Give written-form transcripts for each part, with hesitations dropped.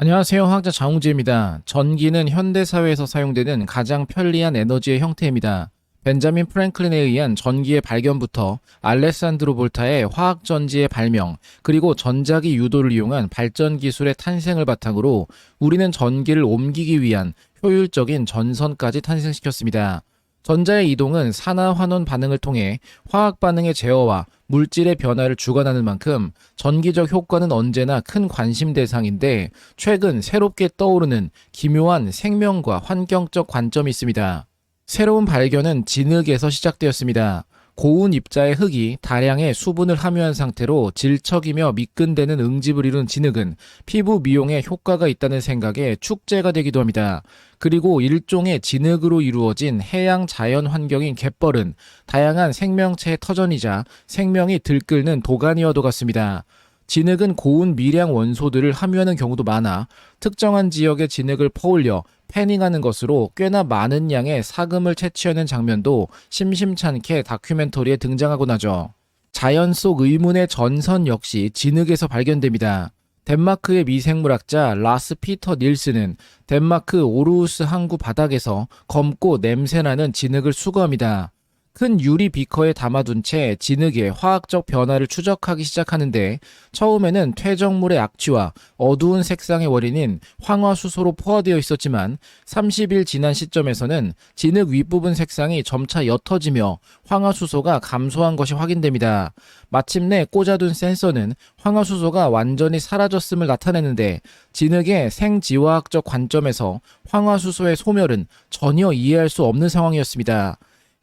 안녕하세요. 화학자 장웅재입니다. 전기는 현대사회에서 사용되는 가장 편리한 에너지의 형태입니다. 벤자민 프랭클린에 의한 전기의 발견부터 알레산드로 볼타의 화학전지의 발명, 그리고 전자기 유도를 이용한 발전 기술의 탄생을 바탕으로 우리는 전기를 옮기기 위한 효율적인 전선까지 탄생시켰습니다. 전자의 이동은 산화환원 반응을 통해 화학 반응의 제어와 물질의 변화를 주관하는 만큼 전기적 효과는 언제나 큰 관심 대상인데, 최근 새롭게 떠오르는 기묘한 생명과 환경적 관점이 있습니다. 새로운 발견은 진흙에서 시작되었습니다. 고운 입자의 흙이 다량의 수분을 함유한 상태로 질척이며 미끈대는 응집을 이룬 진흙은 피부 미용에 효과가 있다는 생각에 축제가 되기도 합니다. 그리고 일종의 진흙으로 이루어진 해양 자연 환경인 갯벌은 다양한 생명체의 터전이자 생명이 들끓는 도가니와도 같습니다. 진흙은 고운 미량 원소들을 함유하는 경우도 많아 특정한 지역의 진흙을 퍼올려 패닝하는 것으로 꽤나 많은 양의 사금을 채취하는 장면도 심심찮게 다큐멘터리에 등장하곤 하죠. 자연 속 의문의 전선 역시 진흙에서 발견됩니다. 덴마크의 미생물학자 라스 피터 닐스는 덴마크 오르우스 항구 바닥에서 검고 냄새나는 진흙을 수거합니다. 큰 유리 비커에 담아둔 채 진흙의 화학적 변화를 추적하기 시작하는데, 처음에는 퇴적물의 악취와 어두운 색상의 원인인 황화수소로 포화되어 있었지만 30일 지난 시점에서는 진흙 윗부분 색상이 점차 옅어지며 황화수소가 감소한 것이 확인됩니다. 마침내 꽂아둔 센서는 황화수소가 완전히 사라졌음을 나타내는데, 진흙의 생지화학적 관점에서 황화수소의 소멸은 전혀 이해할 수 없는 상황이었습니다.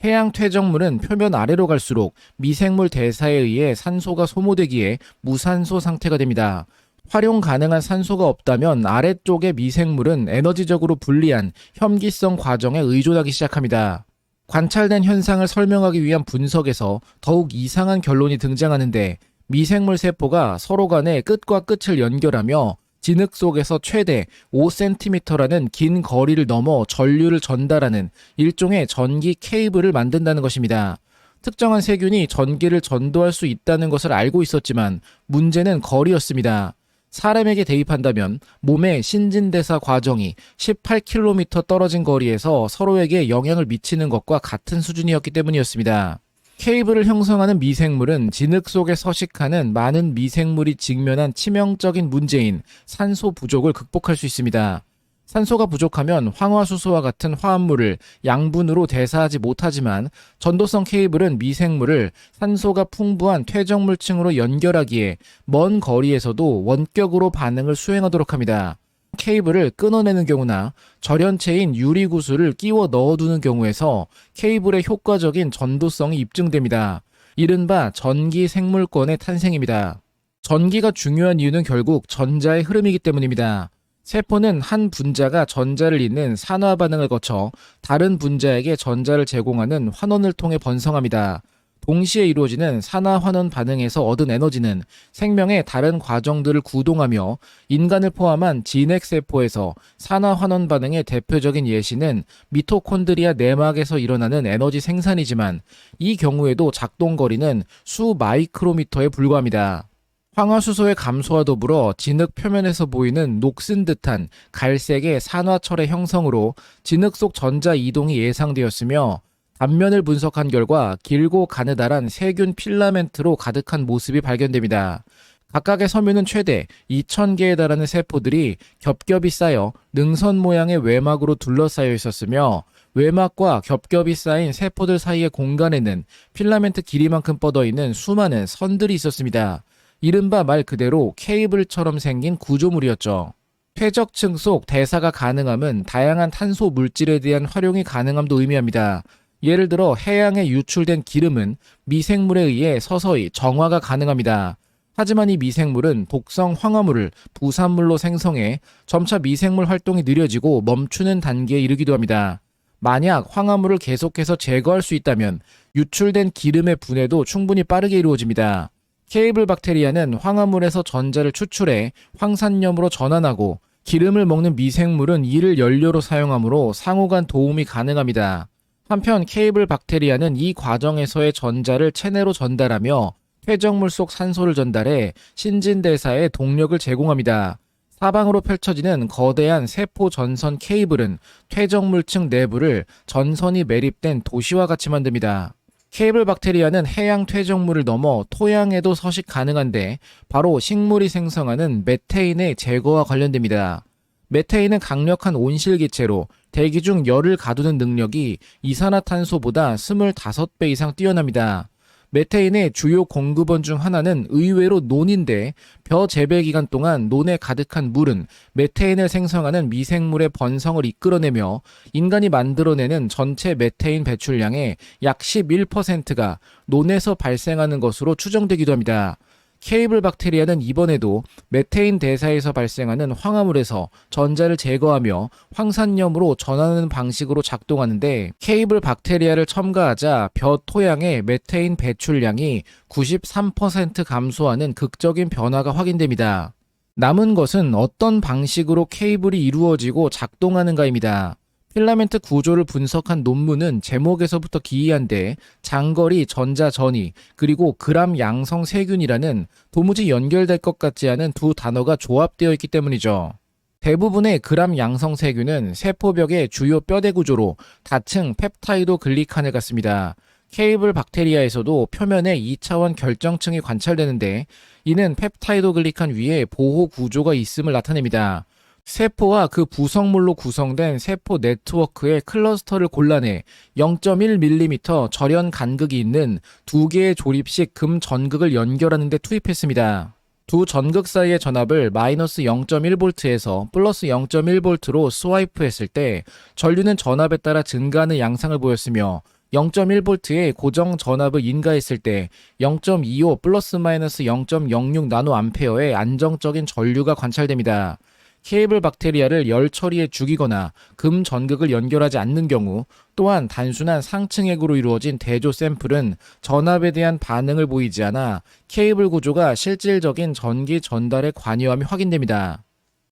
해양 퇴적물은 표면 아래로 갈수록 미생물 대사에 의해 산소가 소모되기에 무산소 상태가 됩니다. 활용 가능한 산소가 없다면 아래쪽의 미생물은 에너지적으로 불리한 혐기성 과정에 의존하기 시작합니다. 관찰된 현상을 설명하기 위한 분석에서 더욱 이상한 결론이 등장하는데, 미생물 세포가 서로 간에 끝과 끝을 연결하며 진흙 속에서 최대 5cm라는 긴 거리를 넘어 전류를 전달하는 일종의 전기 케이블을 만든다는 것입니다. 특정한 세균이 전기를 전도할 수 있다는 것을 알고 있었지만 문제는 거리였습니다. 사람에게 대입한다면 몸의 신진대사 과정이 18km 떨어진 거리에서 서로에게 영향을 미치는 것과 같은 수준이었기 때문이었습니다. 케이블을 형성하는 미생물은 진흙 속에 서식하는 많은 미생물이 직면한 치명적인 문제인 산소 부족을 극복할 수 있습니다. 산소가 부족하면 황화수소와 같은 화합물을 양분으로 대사하지 못하지만, 전도성 케이블은 미생물을 산소가 풍부한 퇴적물층으로 연결하기에 먼 거리에서도 원격으로 반응을 수행하도록 합니다. 케이블을 끊어내는 경우나 절연체인 유리구슬을 끼워 넣어두는 경우에서 케이블의 효과적인 전도성이 입증됩니다. 이른바 전기 생물권의 탄생입니다. 전기가 중요한 이유는 결국 전자의 흐름이기 때문입니다. 세포는 한 분자가 전자를 잇는 산화 반응을 거쳐 다른 분자에게 전자를 제공하는 환원을 통해 번성합니다. 동시에 이루어지는 산화환원 반응에서 얻은 에너지는 생명의 다른 과정들을 구동하며, 인간을 포함한 진핵세포에서 산화환원 반응의 대표적인 예시는 미토콘드리아 내막에서 일어나는 에너지 생산이지만, 이 경우에도 작동거리는 수 마이크로미터에 불과합니다. 황화수소의 감소와 더불어 진흙 표면에서 보이는 녹슨 듯한 갈색의 산화철의 형성으로 진흙 속 전자 이동이 예상되었으며, 단면을 분석한 결과 길고 가느다란 세균 필라멘트로 가득한 모습이 발견됩니다. 각각의 섬유는 최대 2000개에 달하는 세포들이 겹겹이 쌓여 능선 모양의 외막으로 둘러싸여 있었으며, 외막과 겹겹이 쌓인 세포들 사이의 공간에는 필라멘트 길이만큼 뻗어있는 수많은 선들이 있었습니다. 이른바 말 그대로 케이블처럼 생긴 구조물이었죠. 퇴적층 속 대사가 가능함은 다양한 탄소 물질에 대한 활용이 가능함도 의미합니다. 예를 들어 해양에 유출된 기름은 미생물에 의해 서서히 정화가 가능합니다. 하지만 이 미생물은 독성 황화물을 부산물로 생성해 점차 미생물 활동이 느려지고 멈추는 단계에 이르기도 합니다. 만약 황화물을 계속해서 제거할 수 있다면 유출된 기름의 분해도 충분히 빠르게 이루어집니다. 케이블 박테리아는 황화물에서 전자를 추출해 황산염으로 전환하고, 기름을 먹는 미생물은 이를 연료로 사용하므로 상호간 도움이 가능합니다. 한편 케이블 박테리아는 이 과정에서의 전자를 체내로 전달하며 퇴적물 속 산소를 전달해 신진대사에 동력을 제공합니다. 사방으로 펼쳐지는 거대한 세포 전선 케이블은 퇴적물층 내부를 전선이 매립된 도시와 같이 만듭니다. 케이블 박테리아는 해양 퇴적물을 넘어 토양에도 서식 가능한데 바로 식물이 생성하는 메테인의 제거와 관련됩니다. 메테인은 강력한 온실기체로 대기 중 열을 가두는 능력이 이산화탄소보다 25배 이상 뛰어납니다. 메테인의 주요 공급원 중 하나는 의외로 논인데 벼 재배 기간 동안 논에 가득한 물은 메테인을 생성하는 미생물의 번성을 이끌어내며 인간이 만들어내는 전체 메테인 배출량의 약 11%가 논에서 발생하는 것으로 추정되기도 합니다. 케이블 박테리아는 이번에도 메테인 대사에서 발생하는 황화물에서 전자를 제거하며 황산염으로 전환하는 방식으로 작동하는데 케이블 박테리아를 첨가하자 벼 토양의 메테인 배출량이 93% 감소하는 극적인 변화가 확인됩니다. 남은 것은 어떤 방식으로 케이블이 이루어지고 작동하는가입니다. 필라멘트 구조를 분석한 논문은 제목에서부터 기이한데 장거리 전자전이 그리고 그람 양성 세균이라는 도무지 연결될 것 같지 않은 두 단어가 조합되어 있기 때문이죠. 대부분의 그람 양성 세균은 세포벽의 주요 뼈대 구조로 다층 펩타이도 글리칸을 갖습니다. 케이블 박테리아에서도 표면에 2차원 결정층이 관찰되는데 이는 펩타이도 글리칸 위에 보호 구조가 있음을 나타냅니다. 세포와 그 부성물로 구성된 세포 네트워크의 클러스터를 골라내 0.1mm 절연 간극이 있는 두 개의 조립식 금 전극을 연결하는 데 투입했습니다. 두 전극 사이의 전압을 마이너스 0.1V에서 플러스 0.1V로 스와이프했을 때 전류는 전압에 따라 증가하는 양상을 보였으며 0.1V의 고정 전압을 인가했을 때 0.25 플러스 마이너스 0.06 나노암페어의 안정적인 전류가 관찰됩니다. 케이블 박테리아를 열 처리해 죽이거나 금 전극을 연결하지 않는 경우 또한 단순한 상층액으로 이루어진 대조 샘플은 전압에 대한 반응을 보이지 않아 케이블 구조가 실질적인 전기 전달에 관여함이 확인됩니다.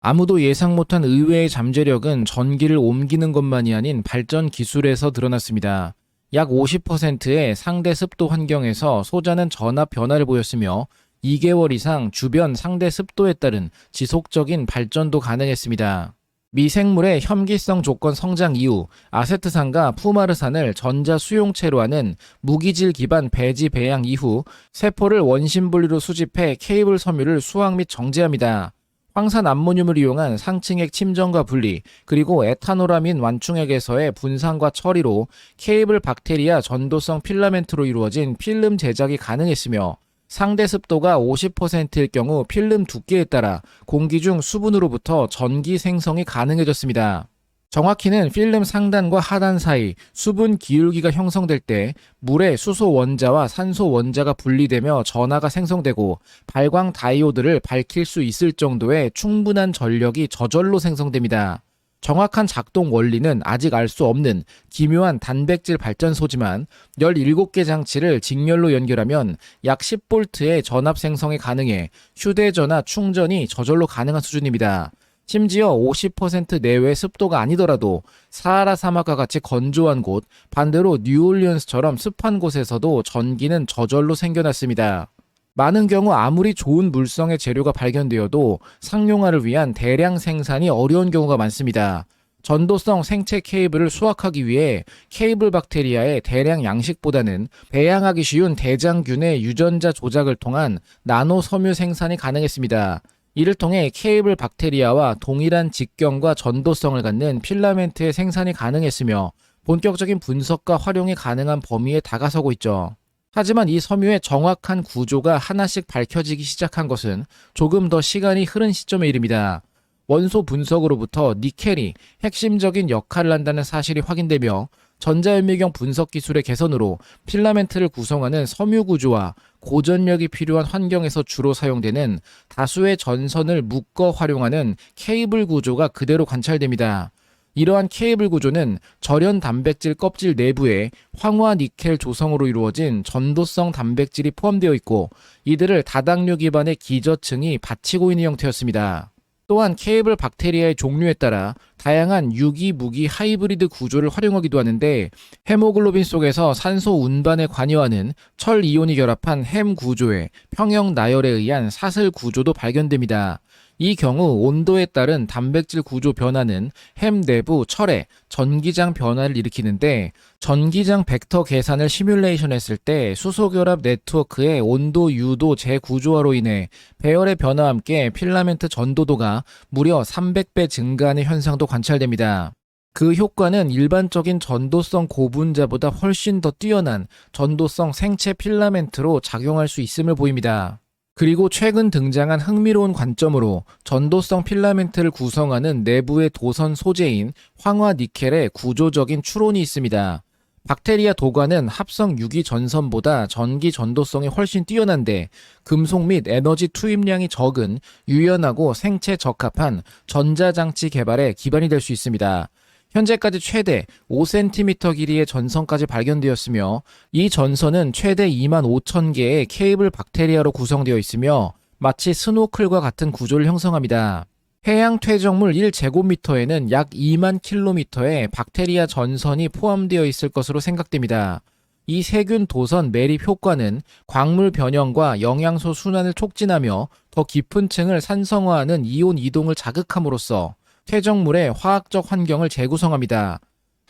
아무도 예상 못한 의외의 잠재력은 전기를 옮기는 것만이 아닌 발전 기술에서 드러났습니다. 약 50%의 상대 습도 환경에서 소자는 전압 변화를 보였으며 2개월 이상 주변 상대 습도에 따른 지속적인 발전도 가능했습니다. 미생물의 혐기성 조건 성장 이후 아세트산과 푸마르산을 전자 수용체로 하는 무기질 기반 배지 배양 이후 세포를 원심 분리로 수집해 케이블 섬유를 수확 및 정제합니다. 황산 암모늄을 이용한 상층액 침전과 분리, 그리고 에탄올아민 완충액에서의 분산과 처리로 케이블 박테리아 전도성 필라멘트로 이루어진 필름 제작이 가능했으며 상대 습도가 50%일 경우 필름 두께에 따라 공기 중 수분으로부터 전기 생성이 가능해졌습니다. 정확히는 필름 상단과 하단 사이 수분 기울기가 형성될 때 물의 수소 원자와 산소 원자가 분리되며 전하가 생성되고 발광 다이오드를 밝힐 수 있을 정도의 충분한 전력이 저절로 생성됩니다. 정확한 작동 원리는 아직 알 수 없는 기묘한 단백질 발전소지만 17개 장치를 직렬로 연결하면 약 10V의 전압 생성이 가능해 휴대전화 충전이 저절로 가능한 수준입니다. 심지어 50% 내외 습도가 아니더라도 사하라 사막과 같이 건조한 곳, 반대로 뉴올리언스처럼 습한 곳에서도 전기는 저절로 생겨났습니다. 많은 경우 아무리 좋은 물성의 재료가 발견되어도 상용화를 위한 대량 생산이 어려운 경우가 많습니다. 전도성 생체 케이블을 수확하기 위해 케이블 박테리아의 대량 양식보다는 배양하기 쉬운 대장균의 유전자 조작을 통한 나노 섬유 생산이 가능했습니다. 이를 통해 케이블 박테리아와 동일한 직경과 전도성을 갖는 필라멘트의 생산이 가능했으며 본격적인 분석과 활용이 가능한 범위에 다가서고 있죠. 하지만 이 섬유의 정확한 구조가 하나씩 밝혀지기 시작한 것은 조금 더 시간이 흐른 시점의 일입니다. 원소 분석으로부터 니켈이 핵심적인 역할을 한다는 사실이 확인되며 전자현미경 분석 기술의 개선으로 필라멘트를 구성하는 섬유 구조와 고전력이 필요한 환경에서 주로 사용되는 다수의 전선을 묶어 활용하는 케이블 구조가 그대로 관찰됩니다. 이러한 케이블 구조는 절연 단백질 껍질 내부에 황화 니켈 조성으로 이루어진 전도성 단백질이 포함되어 있고 이들을 다당류 기반의 기저층이 받치고 있는 형태였습니다. 또한 케이블 박테리아의 종류에 따라 다양한 유기 무기 하이브리드 구조를 활용하기도 하는데 헤모글로빈 속에서 산소 운반에 관여하는 철 이온이 결합한 햄 구조의 평형 나열에 의한 사슬 구조도 발견됩니다. 이 경우 온도에 따른 단백질 구조 변화는 햄 내부 철의 전기장 변화를 일으키는데, 전기장 벡터 계산을 시뮬레이션 했을 때 수소결합 네트워크의 온도 유도 재구조화로 인해 배열의 변화와 함께 필라멘트 전도도가 무려 300배 증가하는 현상도 관찰됩니다. 그 효과는 일반적인 전도성 고분자보다 훨씬 더 뛰어난 전도성 생체 필라멘트로 작용할 수 있음을 보입니다. 그리고 최근 등장한 흥미로운 관점으로 전도성 필라멘트를 구성하는 내부의 도선 소재인 황화 니켈의 구조적인 추론이 있습니다. 박테리아 도가는 합성 유기 전선보다 전기 전도성이 훨씬 뛰어난데, 금속 및 에너지 투입량이 적은 유연하고 생체 적합한 전자장치 개발에 기반이 될 수 있습니다. 현재까지 최대 5cm 길이의 전선까지 발견되었으며, 이 전선은 최대 25,000개의 케이블 박테리아로 구성되어 있으며 마치 스노클과 같은 구조를 형성합니다. 해양 퇴적물 1제곱미터에는 약 2만 킬로미터의 박테리아 전선이 포함되어 있을 것으로 생각됩니다. 이 세균 도선 매립 효과는 광물 변형과 영양소 순환을 촉진하며 더 깊은 층을 산성화하는 이온 이동을 자극함으로써 퇴적물의 화학적 환경을 재구성합니다.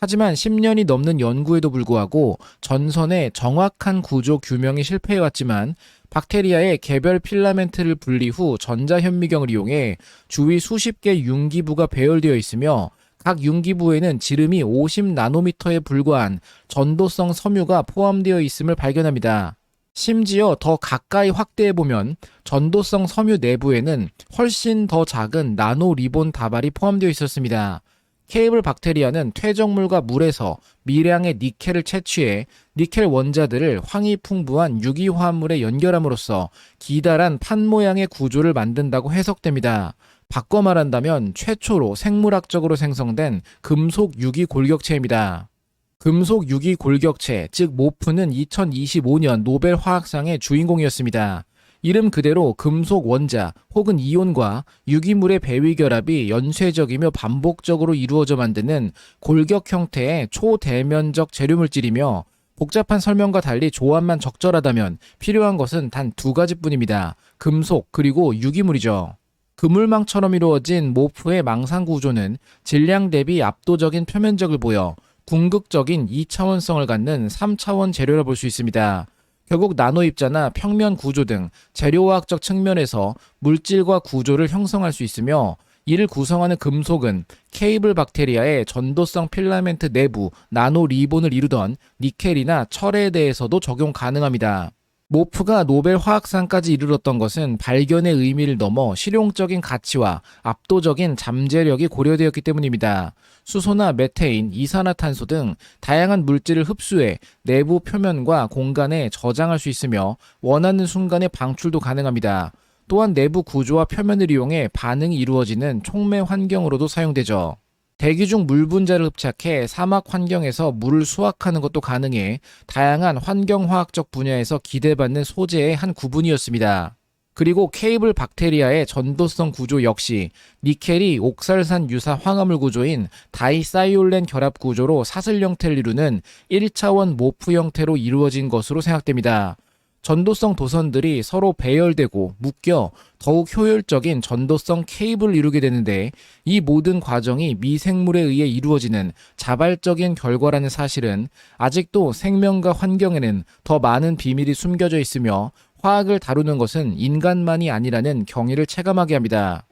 하지만 10년이 넘는 연구에도 불구하고 전선의 정확한 구조 규명이 실패해왔지만, 박테리아의 개별 필라멘트를 분리 후 전자현미경을 이용해 주위 수십 개 융기부가 배열되어 있으며, 각 융기부에는 지름이 50나노미터에 불과한 전도성 섬유가 포함되어 있음을 발견합니다. 심지어 더 가까이 확대해보면 전도성 섬유 내부에는 훨씬 더 작은 나노 리본 다발이 포함되어 있었습니다. 케이블 박테리아는 퇴적물과 물에서 미량의 니켈을 채취해 니켈 원자들을 황이 풍부한 유기화합물에 연결함으로써 기다란 판 모양의 구조를 만든다고 해석됩니다. 바꿔 말한다면 최초로 생물학적으로 생성된 금속 유기 골격체입니다. 금속 유기 골격체, 즉 모프는 2025년 노벨 화학상의 주인공이었습니다. 이름 그대로 금속 원자 혹은 이온과 유기물의 배위 결합이 연쇄적이며 반복적으로 이루어져 만드는 골격 형태의 초대면적 재료물질이며, 복잡한 설명과 달리 조합만 적절하다면 필요한 것은 단 두 가지뿐입니다. 금속 그리고 유기물이죠. 그물망처럼 이루어진 모프의 망상 구조는 질량 대비 압도적인 표면적을 보여 궁극적인 2차원성을 갖는 3차원 재료라 볼 수 있습니다. 결국 나노입자나 평면 구조 등 재료화학적 측면에서 물질과 구조를 형성할 수 있으며, 이를 구성하는 금속은 케이블 박테리아의 전도성 필라멘트 내부 나노 리본을 이루던 니켈이나 철에 대해서도 적용 가능합니다. 모프가 노벨 화학상까지 이르렀던 것은 발견의 의미를 넘어 실용적인 가치와 압도적인 잠재력이 고려되었기 때문입니다. 수소나 메테인, 이산화탄소 등 다양한 물질을 흡수해 내부 표면과 공간에 저장할 수 있으며 원하는 순간에 방출도 가능합니다. 또한 내부 구조와 표면을 이용해 반응이 이루어지는 촉매 환경으로도 사용되죠. 대기 중 물 분자를 흡착해 사막 환경에서 물을 수확하는 것도 가능해 다양한 환경화학적 분야에서 기대받는 소재의 한 구분이었습니다. 그리고 케이블 박테리아의 전도성 구조 역시 니켈이 옥살산 유사 황화물 구조인 다이사이올렌 결합 구조로 사슬 형태를 이루는 1차원 모프 형태로 이루어진 것으로 생각됩니다. 전도성 도선들이 서로 배열되고 묶여 더욱 효율적인 전도성 케이블을 이루게 되는데, 이 모든 과정이 미생물에 의해 이루어지는 자발적인 결과라는 사실은 아직도 생명과 환경에는 더 많은 비밀이 숨겨져 있으며, 화학을 다루는 것은 인간만이 아니라는 경의를 체감하게 합니다.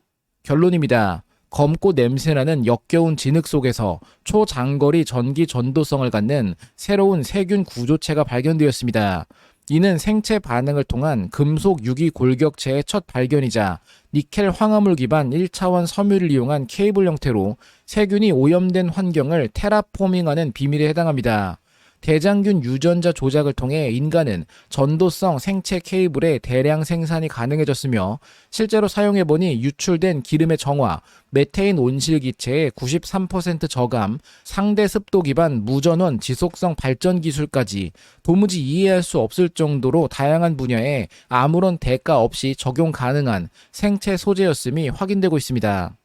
결론입니다. 검고 냄새나는 역겨운 진흙 속에서 초장거리 전기 전도성을 갖는 새로운 세균 구조체가 발견되었습니다. 이는 생체 반응을 통한 금속 유기 골격체의 첫 발견이자 니켈 황화물 기반 1차원 섬유를 이용한 케이블 형태로 세균이 오염된 환경을 테라포밍하는 비밀에 해당합니다. 대장균 유전자 조작을 통해 인간은 전도성 생체 케이블의 대량 생산이 가능해졌으며, 실제로 사용해보니 유출된 기름의 정화, 메테인 온실기체의 93% 저감, 상대 습도 기반 무전원 지속성 발전 기술까지 도무지 이해할 수 없을 정도로 다양한 분야에 아무런 대가 없이 적용 가능한 생체 소재였음이 확인되고 있습니다.